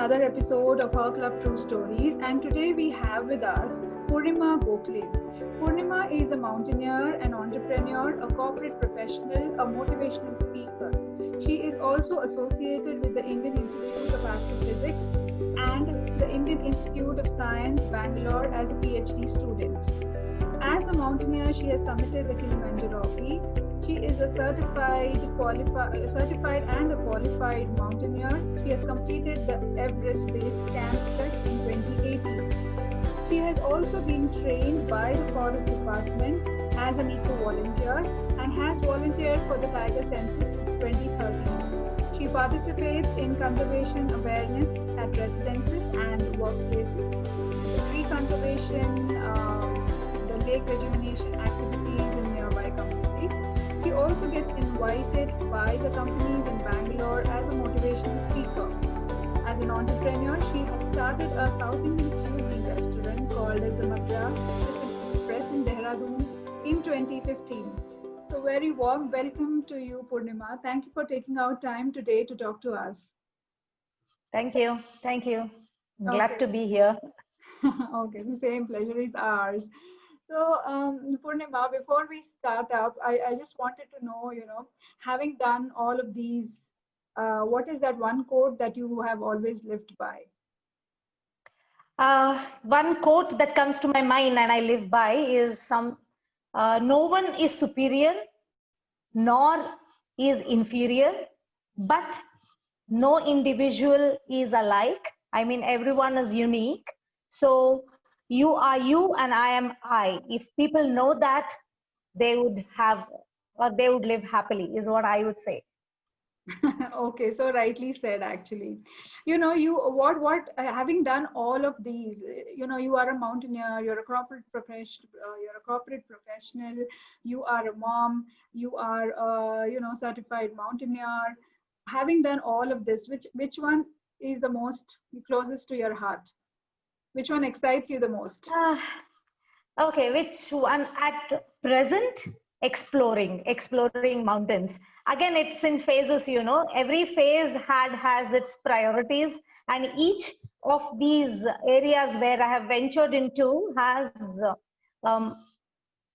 another episode of our Club True Stories, and today we have with us Purnima Gokhale. Purnima is a mountaineer, an entrepreneur, a corporate professional, a motivational speaker. She is also associated with the Indian Institute of Astrophysics and the Indian Institute of Science, Bangalore, as a PhD student. As a mountaineer, she has summited the Kilimanjaro peak. She is a certified and a qualified mountaineer. She has completed the Everest Base Camp Trek in 2018. She has also been trained by the Forest Department as an eco-volunteer and has volunteered for the Tiger Census 2013. She participates in conservation awareness at residences and workplaces, the tree conservation, the lake rejuvenation activities in nearby communities. She also gets invited by the companies in Bangalore as a motivational speaker. As an entrepreneur, she has started a South Indian cuisine restaurant called as the Madras Express in Dehradun in 2015. So very warm welcome to you, Purnima. Thank you for taking out time today to talk to us. Thank you. Thank you. Glad to be here. Okay, the same pleasure is ours. So, Purnima, before we start up, I just wanted to know, having done all of these, what is that one quote that you have always lived by? One quote that comes to my mind and I live by is no one is superior, nor is inferior, but no individual is alike. I mean, everyone is unique. So you are you and I am I. If people know that, they would have, or they would live happily, is what I would say. Okay, so rightly said, actually. Having done all of these, you are a mountaineer, you're a corporate professional, you are a mom, you are a certified mountaineer. Having done all of this, which one is the most closest to your heart? Which one excites you the most? Okay, which one at present? Exploring mountains. Again, it's in phases, every phase has its priorities, and each of these areas where I have ventured into has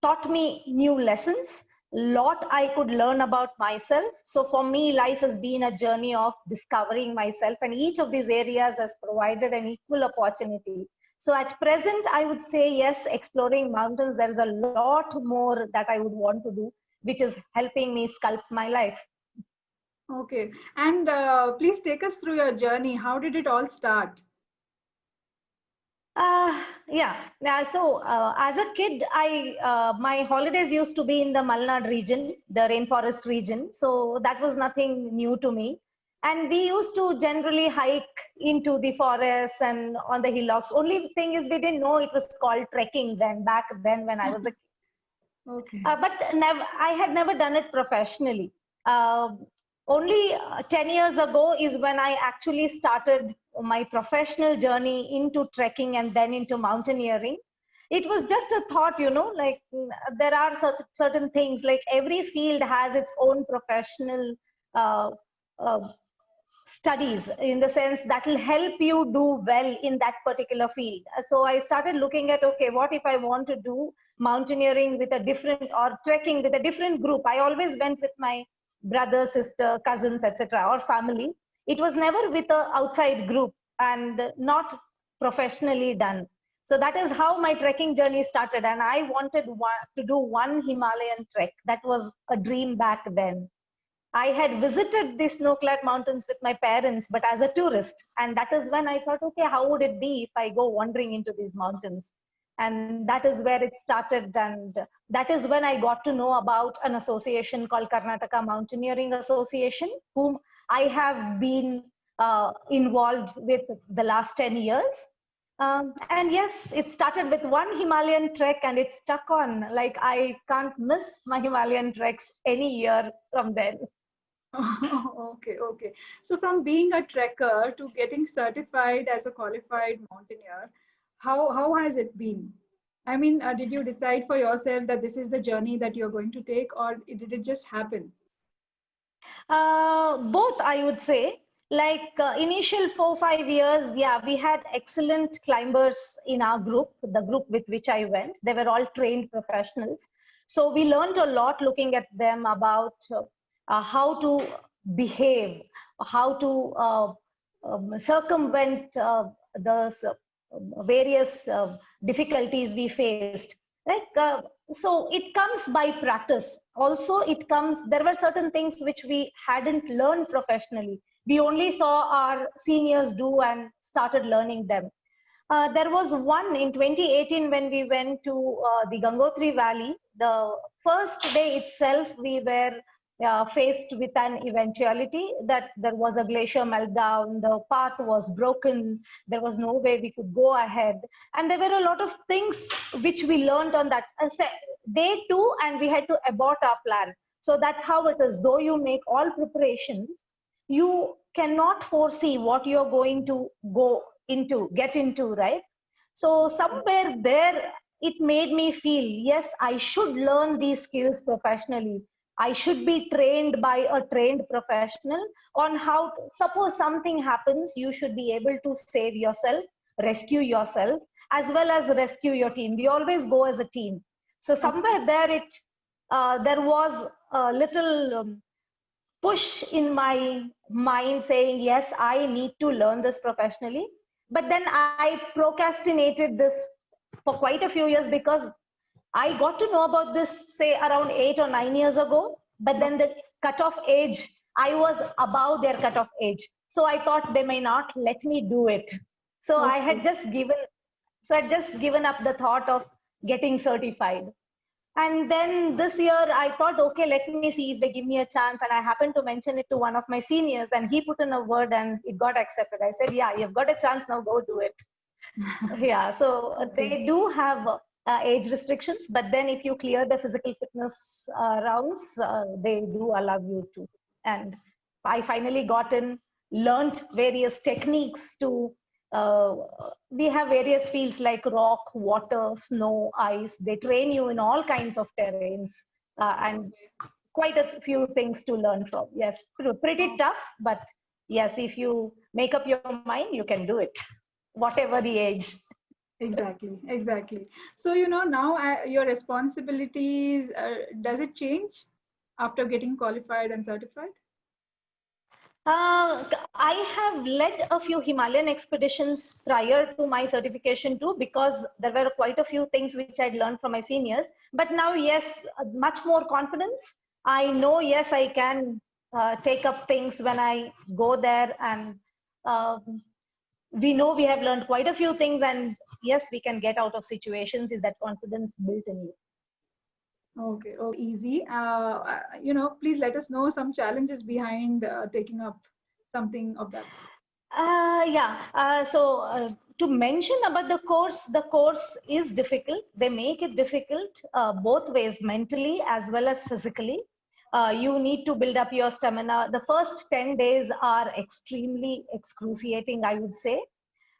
taught me new lessons, lot I could learn about myself. So for me, life has been a journey of discovering myself, and each of these areas has provided an equal opportunity. So at present, I would say yes, exploring mountains, there is a lot more that I would want to do, which is helping me sculpt my life. Okay. And please take us through your journey. How did it all start? So as a kid, my holidays used to be in the Malnad region, the rainforest region. So that was nothing new to me. And we used to generally hike into the forests and on the hillocks. Only thing is we didn't know it was called trekking back then when I was a kid. Okay. But I had never done it professionally. Only 10 years ago is when I actually started my professional journey into trekking and then into mountaineering. It was just a thought, like there are certain things, like every field has its own professional studies, in the sense that will help you do well in that particular field. So I started looking at, okay, what if I want to do mountaineering with a different, or trekking with a different group? I always went with my brother, sister, cousins, etc., or family. It was never with an outside group and not professionally done. So that is how my trekking journey started. And I wanted to do one Himalayan trek. That was a dream back then. I had visited the snow-clad mountains with my parents, but as a tourist. And that is when I thought, okay, how would it be if I go wandering into these mountains? And that is where it started. And that is when I got to know about an association called Karnataka Mountaineering Association, whom I have been involved with the last 10 years. And yes, it started with one Himalayan trek and it stuck on. Like, I can't miss my Himalayan treks any year from then. Okay. So from being a trekker to getting certified as a qualified mountaineer, how has it been? I mean, did you decide for yourself that this is the journey that you're going to take, or did it just happen? Both, I would say. Like initial 4-5 years, yeah, we had excellent climbers in our group, the group with which I went. They were all trained professionals. So we learned a lot looking at them about how to behave, how to circumvent the various difficulties we faced. Like, so it comes by practice. Also, it comes, there were certain things which we hadn't learned professionally. We only saw our seniors do and started learning them. There was one in 2018 when we went to the Gangotri Valley. The first day itself, we were faced with an eventuality that there was a glacier meltdown, the path was broken, there was no way we could go ahead. And there were a lot of things which we learned on that day too, and we had to abort our plan. So that's how it is. Though you make all preparations, you cannot foresee what you're going to get into, right? So somewhere there, it made me feel, yes, I should learn these skills professionally. I should be trained by a trained professional on how, suppose something happens, you should be able to save yourself, rescue yourself, as well as rescue your team. We always go as a team. So somewhere there, there was a little push in my mind saying, yes, I need to learn this professionally. But then I procrastinated this for quite a few years because I got to know about this, say, around 8 or 9 years ago. But then the cutoff age, I was above their cutoff age. So I thought they may not let me do it. So I had just given up the thought of getting certified. And then this year I thought, okay, let me see if they give me a chance. And I happened to mention it to one of my seniors and he put in a word and it got accepted. I said, yeah, you've got a chance, now go do it. Yeah, so they do have age restrictions, but then if you clear the physical fitness rounds, they do allow you to. And I finally got in, learned various techniques to, we have various fields like rock, water, snow, ice. They train you in all kinds of terrains and quite a few things to learn from. Yes, pretty tough, but yes, if you make up your mind, you can do it, whatever the age. Exactly. So, now your responsibilities, does it change after getting qualified and certified? I have led a few Himalayan expeditions prior to my certification too, because there were quite a few things which I'd learned from my seniors. But now, yes, much more confidence. I know, yes, I can take up things when I go there, and we know we have learned quite a few things, and yes, we can get out of situations. Is that confidence built in you? Okay, easy. Please let us know some challenges behind taking up something of that. Yeah. To mention about the course is difficult. They make it difficult both ways, mentally as well as physically. You need to build up your stamina. The first 10 days are extremely excruciating, I would say.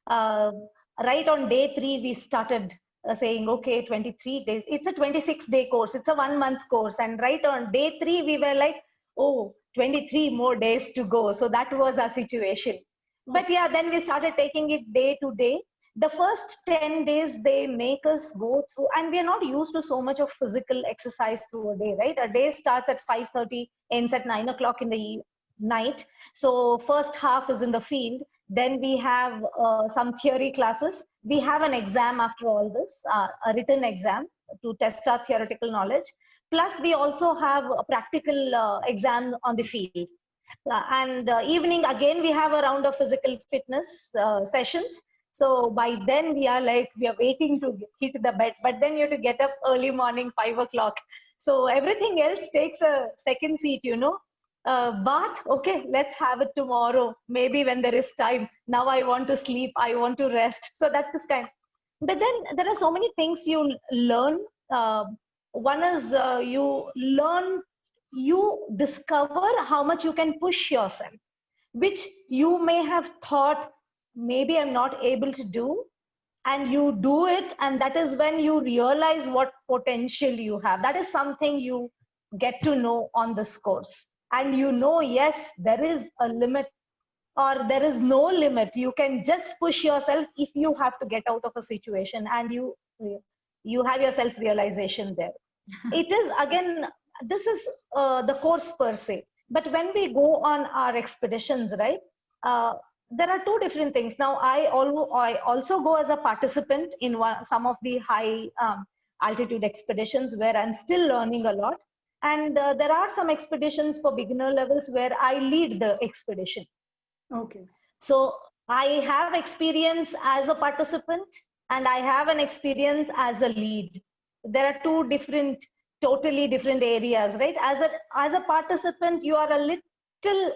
Right on day 3, we started saying, okay, 23 days. It's a 26-day course. It's a 1-month course. And right on day 3, we were like, oh, 23 more days to go. So that was our situation. But yeah, then we started taking it day to day. The first 10 days, they make us go through, and we are not used to so much of physical exercise through a day, right? A day starts at 5:30, ends at 9 o'clock in the night. So first half is in the field. Then we have some theory classes. We have an exam after all this, a written exam to test our theoretical knowledge. Plus, we also have a practical exam on the field. And evening, again, we have a round of physical fitness sessions. So by then, we are waiting to hit the bed. But then you have to get up early morning, 5 o'clock. So everything else takes a second seat, bath, okay, let's have it tomorrow, maybe when there is time. Now I want to sleep, I want to rest. So that's this kind. But then there are so many things you learn. One is you discover how much you can push yourself, which you may have thought maybe I'm not able to do, and you do it, and that is when you realize what potential you have. That is something you get to know on this course. And yes, there is a limit or there is no limit. You can just push yourself if you have to get out of a situation, and you have your self realization there. It is, again, this is the course per se. But when we go on our expeditions, right, there are two different things. Now I also go as a participant in some of the high altitude expeditions where I'm still learning a lot, and there are some expeditions for beginner levels where I lead the expedition. Okay. So I have experience as a participant and I have an experience as a lead. There are two different, totally different areas, right? As a participant, you are a little,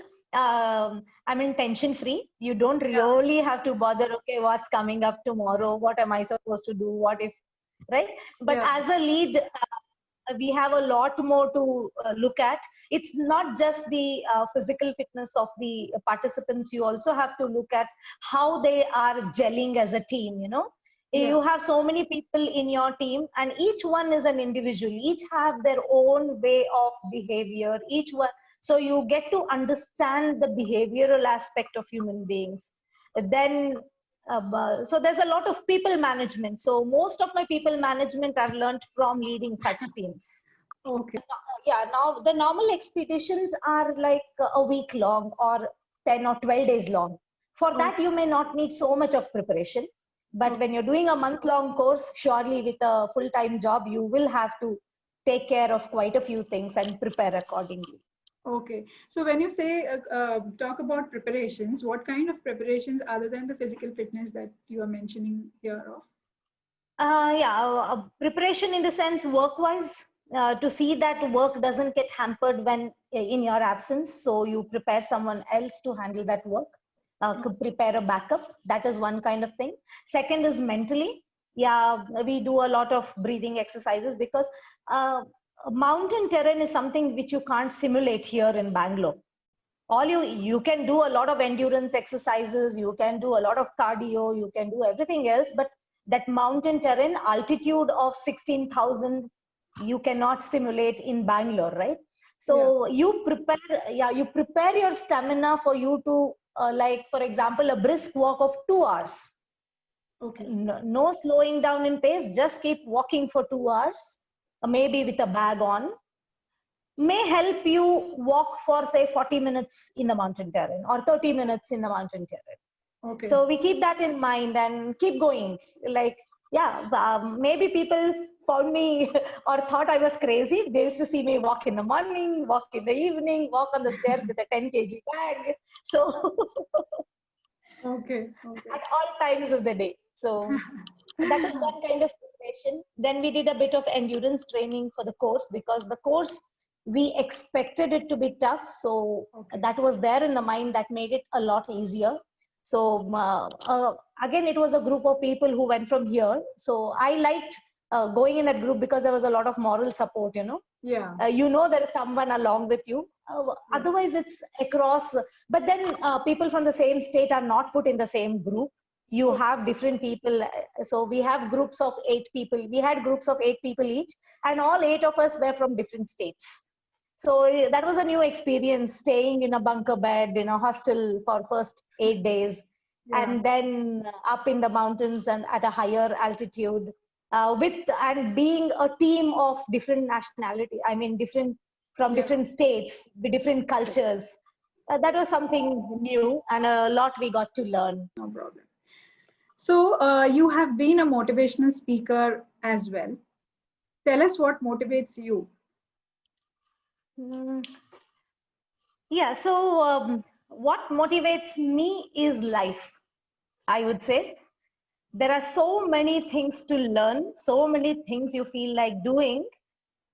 tension free. You don't really have to bother, okay, what's coming up tomorrow? What am I supposed to do? What if, right? But as a lead, we have a lot more to look at. It's not just the physical fitness of the participants. You also have to look at how they are gelling as a team, you know. You have so many people in your team, and each one is an individual. Each have their own way of behavior. Each one, so you get to understand the behavioral aspect of human beings. Then so there's a lot of people management. So most of my people management I've learned from leading such teams. Okay. Yeah, now the normal expeditions are like a week long or 10 or 12 days long. For that, you may not need so much of preparation. But when you're doing a month-long course, surely with a full-time job, you will have to take care of quite a few things and prepare accordingly. Okay. So when you say talk about preparations, what kind of preparations other than the physical fitness that you are mentioning here of? Preparation in the sense work-wise, to see that work doesn't get hampered when in your absence. So you prepare someone else to handle that work. Could prepare a backup. That is one kind of thing. Second is mentally. Yeah, we do a lot of breathing exercises because mountain terrain is something which you can't simulate here in Bangalore. All you can do a lot of endurance exercises, you can do a lot of cardio, you can do everything else, but that mountain terrain, altitude of 16,000, you cannot simulate in Bangalore, right? So you prepare your stamina for you to, like, for example, a brisk walk of 2 hours. Okay. No slowing down in pace, just keep walking for 2 hours, maybe with a bag on, may help you walk for, say, 40 minutes in the mountain terrain or 30 minutes in the mountain terrain. Okay. So we keep that in mind and keep going. Like, maybe people found me or thought I was crazy. They used to see me walk in the morning, walk in the evening, walk on the stairs with a 10 kg bag. So Okay. at all times of the day. So that is one kind of preparation. Then we did a bit of endurance training for the course, because the course, we expected it to be tough. So that was there in the mind, that made it a lot easier. So again, it was a group of people who went from here. So I liked going in that group because there was a lot of moral support, you know. Yeah. There is someone along with you. Otherwise, it's across. But then people from the same state are not put in the same group. You have different people. So we have groups of 8 people. We had groups of 8 people each, and all 8 of us were from different states. So that was a new experience, staying in a bunker bed in a hostel for first 8 days, and then up in the mountains and at a higher altitude, and being a team of different nationality. I mean, different states with different cultures. That was something new and a lot we got to learn. No problem. So you have been a motivational speaker as well. Tell us what motivates you. So what motivates me is life, I would say. There are so many things to learn, so many things you feel like doing.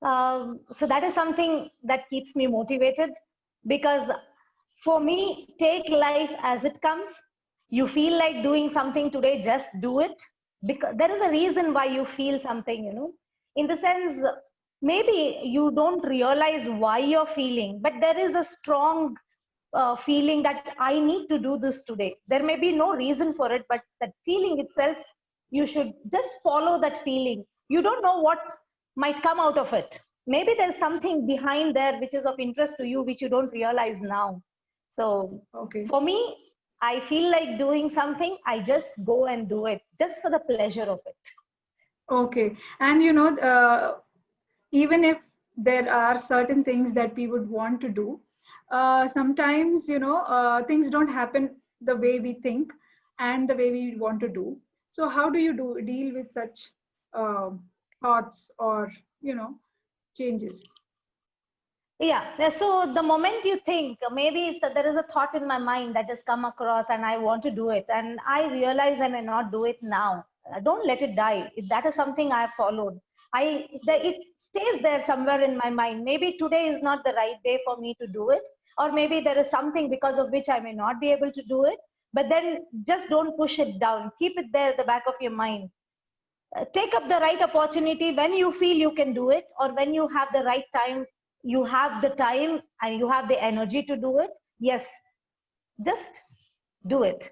So that is something that keeps me motivated, because for me, take life as it comes. You feel like doing something today, just do it. Because there is a reason why you feel something, you know, in the sense, maybe you don't realize why you're feeling, but there is a strong feeling that I need to do this today. There may be no reason for it, but that feeling itself, you should just follow that feeling. You don't know what might come out of it. Maybe there's something behind there which is of interest to you, which you don't realize now. So for me, I feel like doing something, I just go and do it just for the pleasure of it. Okay. And even if there are certain things that we would want to do, sometimes things don't happen the way we think and the way we want to do. So how do you deal with such um thoughts or changes? Yeah. So the moment you think, maybe it's that there is a thought in my mind that has come across and I want to do it, and I realize I may not do it now. Don't let it die. That is something I have followed. It stays there somewhere in my mind. Maybe today is not the right day for me to do it, or maybe there is something because of which I may not be able to do it. But then just don't push it down. Keep it there at the back of your mind. Take up the right opportunity when you feel you can do it, or when you have the right time, you have the time and you have the energy to do it. Yes, just do it.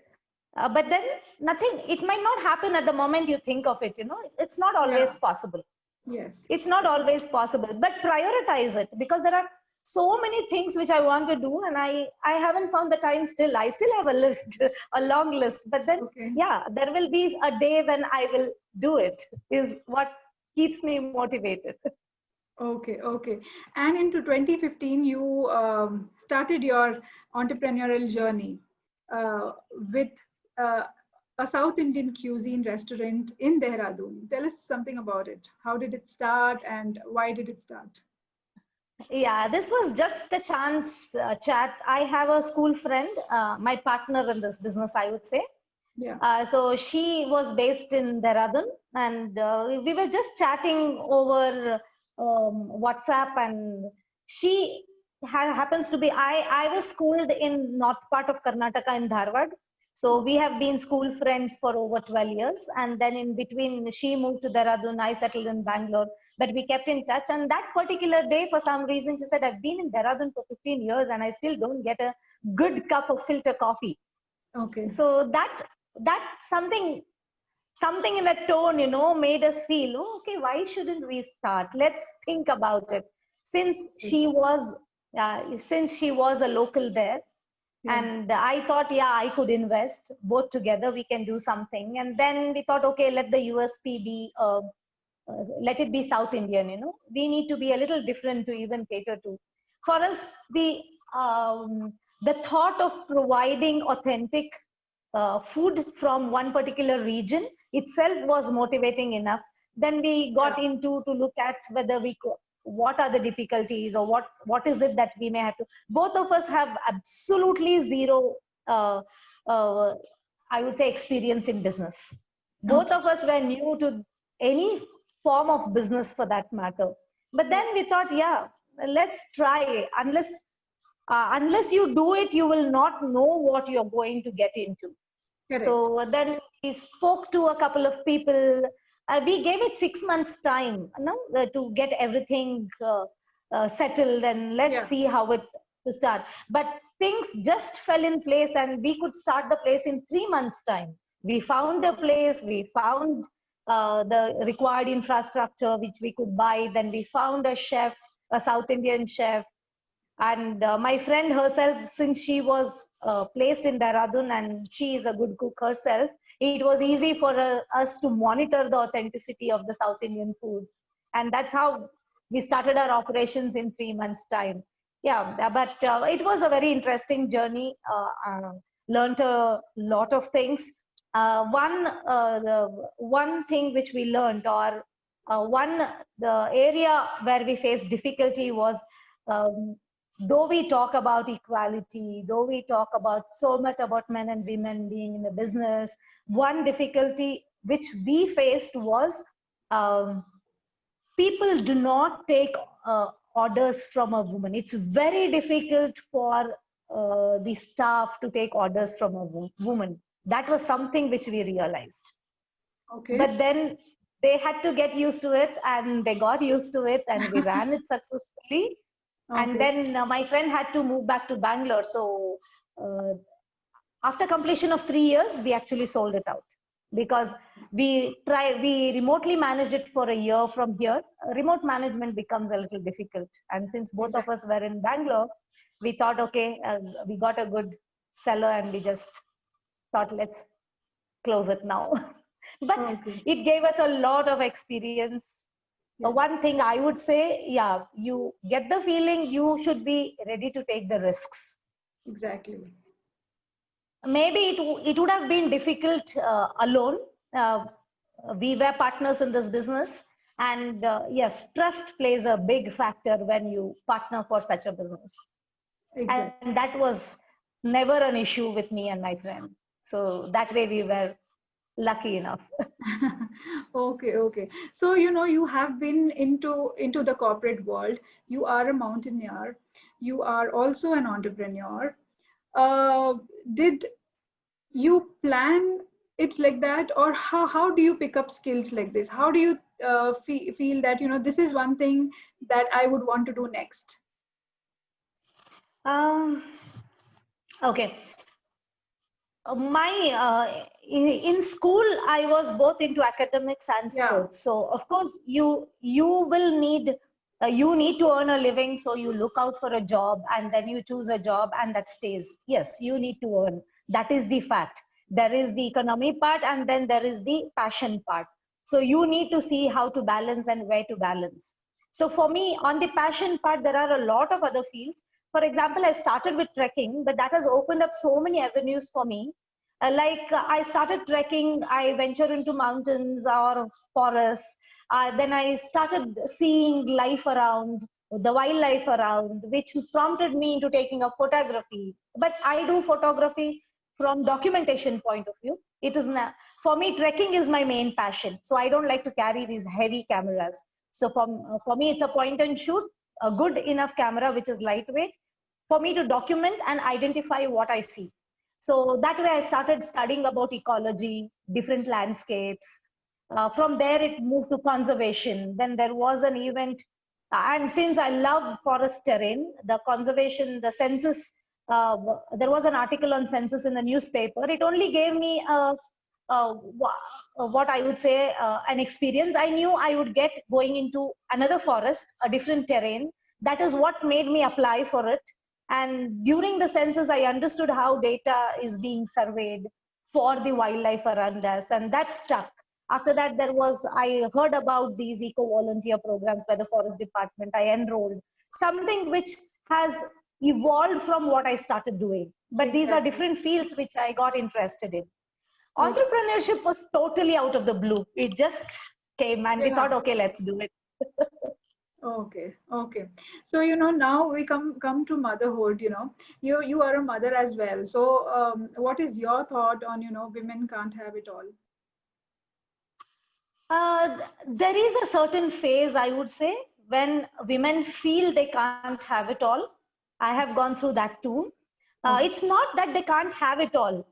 But then nothing, it might not happen at the moment you think of it. It's not Yeah. always possible. Yes. It's not always possible, but prioritize it, because there are so many things which I want to do, and I haven't found the time still. I still have a list, a long list, but then Okay. yeah, there will be a day when I will do it, is what keeps me motivated. Okay, okay. And into 2015, you started your entrepreneurial journey with uh, a South Indian cuisine restaurant in Dehradun. Tell us something about it. How did it start and why did it start? Yeah, this was just a chance chat. I have a school friend, my partner in this business, I would say. Yeah. So she was based in Dehradun, and we were just chatting over WhatsApp. And she happens to be, I was schooled in north part of Karnataka in Dharwad. So we have been school friends for over 12 years. And then in between, she moved to Dehradun, I settled in Bangalore, but we kept in touch. And that particular day, for some reason, she said, I've been in Dehradun for 15 years and I still don't get a good cup of filter coffee. Okay. So that something in that tone, made us feel, oh, okay, why shouldn't we start? Let's think about it. Since she was a local there, Yeah. and I thought, yeah, I could invest. Both together, we can do something. And then we thought, okay, let the USP be, let it be South Indian. We need to be a little different to even cater to. For us, the thought of providing authentic food from one particular region itself was motivating enough. Then we got into to look at whether what are the difficulties, or what is it that we may have to. Both of us have absolutely zero, uh, uh, I would say, experience in business. Both Okay. of us were new to any form of business for that matter. But then we thought, yeah, let's try. Unless you do it, you will not know what you're going to get into. Correct. So then we spoke to a couple of people. We gave it 6 months time, to get everything settled, and let's Yeah. see how it to start. But things just fell in place, and we could start the place in 3 months time. We found a place, we found the required infrastructure which we could buy. Then we found a chef, a South Indian chef. And my friend herself, since she was placed in Dehradun and she is a good cook herself, it was easy for us to monitor the authenticity of the South Indian food. And that's how we started our operations in 3 months' time. Yeah, but it was a very interesting journey. Learned a lot of things. The one thing which we learned, or the area where we faced difficulty was, um, though we talk about equality, though we talk about so much about men and women being in the business, one difficulty which we faced was, um, people do not take orders from a woman. It's very difficult for the staff to take orders from a woman. That was something which we realized. Okay. But then they had to get used to it, and they got used to it, and we ran it successfully. And Okay. then my friend had to move back to Bangalore. So uh, after completion of 3 years, we actually sold it out, because we remotely managed it for a year from here. Remote management becomes a little difficult. And since both of Exactly. us were in Bangalore, we thought, okay, we got a good seller, and we just thought, let's close it now. But Okay. it gave us a lot of experience. Yes. One thing I would say, yeah, you get the feeling you should be ready to take the risks. Exactly. Maybe it would have been difficult alone. Uh, we were partners in this business. And yes, trust plays a big factor when you partner for such a business. Exactly. And that was never an issue with me and my friend. So that way we were lucky enough. Okay, okay. So, you have been into the corporate world. You are a mountaineer. You are also an entrepreneur. Uh, did you plan it like that, or how do you pick up skills like this? How do you feel that, this is one thing that I would want to do next? Um, okay. In school, I was both into academics and Yeah. sports. So of course you will need you need to earn a living. So you look out for a job and then you choose a job and that stays. Yes, you need to earn. That is the fact. There is the economy part and then there is the passion part. So you need to see how to balance and where to balance. So for me, on the passion part, there are a lot of other fields. For example, I started with trekking, but that has opened up so many avenues for me. I started trekking, I venture into mountains or forests. Then I started seeing life around, the wildlife around, which prompted me into taking up photography. But I do photography from documentation point of view. It is not, for me, trekking is my main passion. So I don't like to carry these heavy cameras. So for me, it's a point and shoot, a good enough camera, which is lightweight, for me to document and identify what I see. So that way I started studying about ecology, different landscapes. From there, it moved to conservation. Then there was an event. And since I love forest terrain, the conservation, the census, there was an article on census in the newspaper. It only gave me what I would say an experience. I knew I would get going into another forest, a different terrain. That is what made me apply for it. And during the census, I understood how data is being surveyed for the wildlife around us, and that stuck. After that, I heard about these eco volunteer programs by the forest department. I enrolled, something which has evolved from what I started doing. But these are Exactly. different fields which I got interested in. Okay. Entrepreneurship was totally out of the blue. It just came and we thought, Yeah. okay, let's do it. Okay, okay. So, now we come to motherhood, you are a mother as well. So, what is your thought on, women can't have it all? There is a certain phase, I would say, when women feel they can't have it all. I have gone through that too. Okay. It's not that they can't have it all.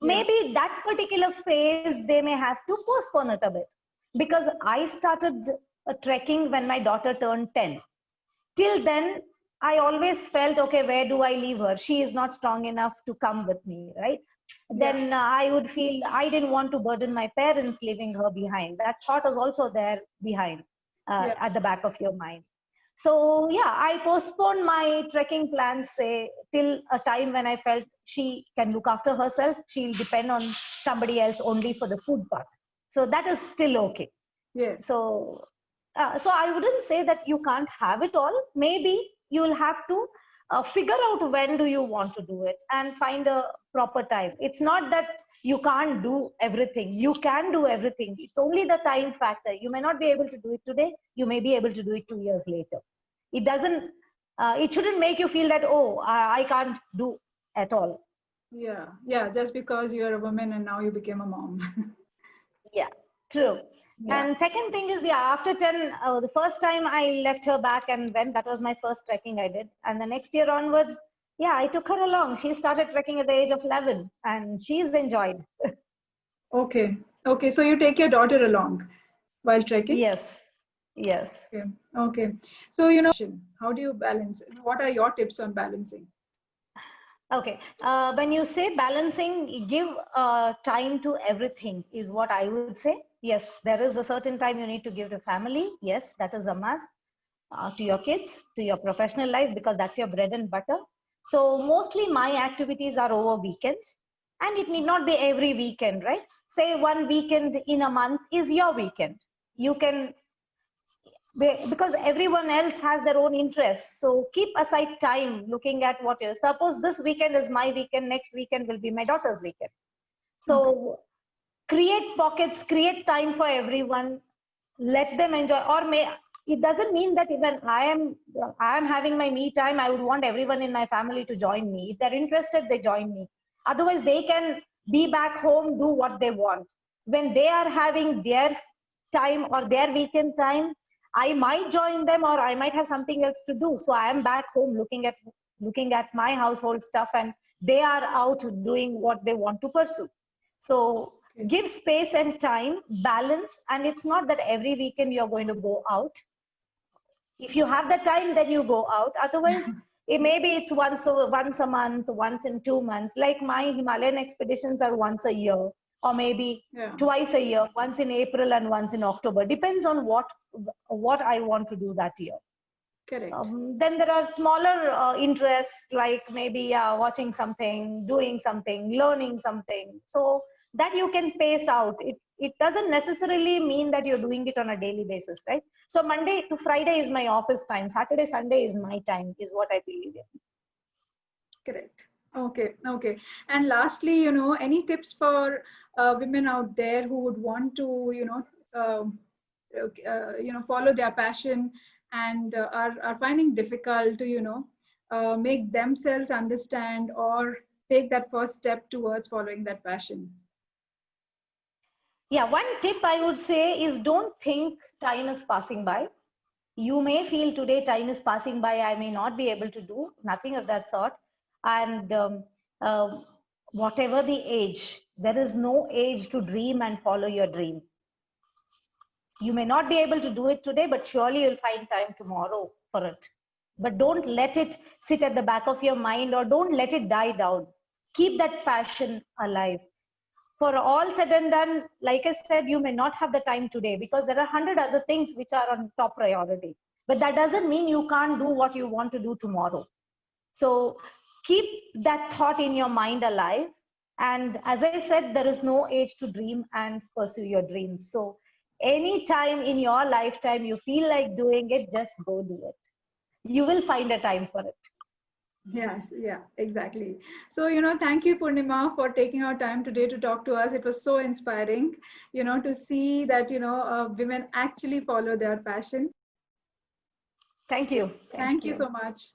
Yeah. Maybe that particular phase, they may have to postpone it a bit. Because I started trekking when my daughter turned 10. Till then, I always felt, okay, where do I leave her? She is not strong enough to come with me, right? Yeah. Then I would feel I didn't want to burden my parents leaving her behind. That thought was also there behind, Yeah. at the back of your mind. So yeah, I postponed my trekking plans, say, till a time when I felt she can look after herself. She'll depend on somebody else only for the food part. So that is still okay. Yes. So I wouldn't say that you can't have it all. Maybe you'll have to figure out when do you want to do it and find a proper time. It's not that you can't do everything. You can do everything. It's only the time factor. You may not be able to do it today. You may be able to do it 2 years later. It doesn't. It shouldn't make you feel that, oh, I can't do at all. Yeah. Yeah. Just because you're a woman and now you became a mom. Yeah, true. Yeah. And second thing is, yeah, after 10, the first time I left her back and went, that was my first trekking I did. And the next year onwards, yeah, I took her along. She started trekking at the age of 11 and she's enjoyed. Okay. Okay. So you take your daughter along while trekking? Yes, yes. Okay. Okay. So, how do you balance? What are your tips on balancing? Okay. When you say balancing, give time to everything is what I would say. Yes, there is a certain time you need to give to family. Yes, that is a must. To your kids, to your professional life, because that's your bread and butter. So mostly my activities are over weekends. And it need not be every weekend, right? Say one weekend in a month is your weekend. You can, because everyone else has their own interests. So keep aside time looking at what is. Suppose this weekend is my weekend, next weekend will be my daughter's weekend. So create pockets, create time for everyone, let them enjoy. It doesn't mean that even I am having my me time, I would want everyone in my family to join me. If they're interested, they join me. Otherwise, they can be back home, do what they want. When they are having their time or their weekend time, I might join them, or I might have something else to do. So I am back home looking at my household stuff, and they are out doing what they want to pursue. So give space and time, balance, and it's not that every weekend you're going to go out. If you have the time, then you go out. Otherwise, maybe it's once a month, once in 2 months. Like my Himalayan expeditions are once a year, or maybe twice a year, once in April and once in October. Depends on what I want to do that year. Correct. Then there are smaller interests, like maybe watching something, doing something, learning something. So that you can pace out. It doesn't necessarily mean that you're doing it on a daily basis, right? So Monday to Friday is my office time. Saturday, Sunday is my time, is what I believe in. Correct. Okay. And lastly, any tips for women out there who would want to, follow their passion and are finding difficult to, make themselves understand or take that first step towards following that passion? Yeah, one tip I would say is don't think time is passing by. You may feel today time is passing by, I may not be able to do, nothing of that sort. And whatever the age, there is no age to dream and follow your dream. You may not be able to do it today, but surely you'll find time tomorrow for it. But don't let it sit at the back of your mind, or don't let it die down. Keep that passion alive. For all said and done, like I said, you may not have the time today because there are 100 other things which are on top priority. But that doesn't mean you can't do what you want to do tomorrow. So keep that thought in your mind alive. And as I said, there is no age to dream and pursue your dreams. So any time in your lifetime you feel like doing it, just go do it. You will find a time for it. Yes, yeah, exactly. So, thank you, Purnima, for taking our time today to talk to us. It was so inspiring, to see that, women actually follow their passion. Thank you. Thank you so much.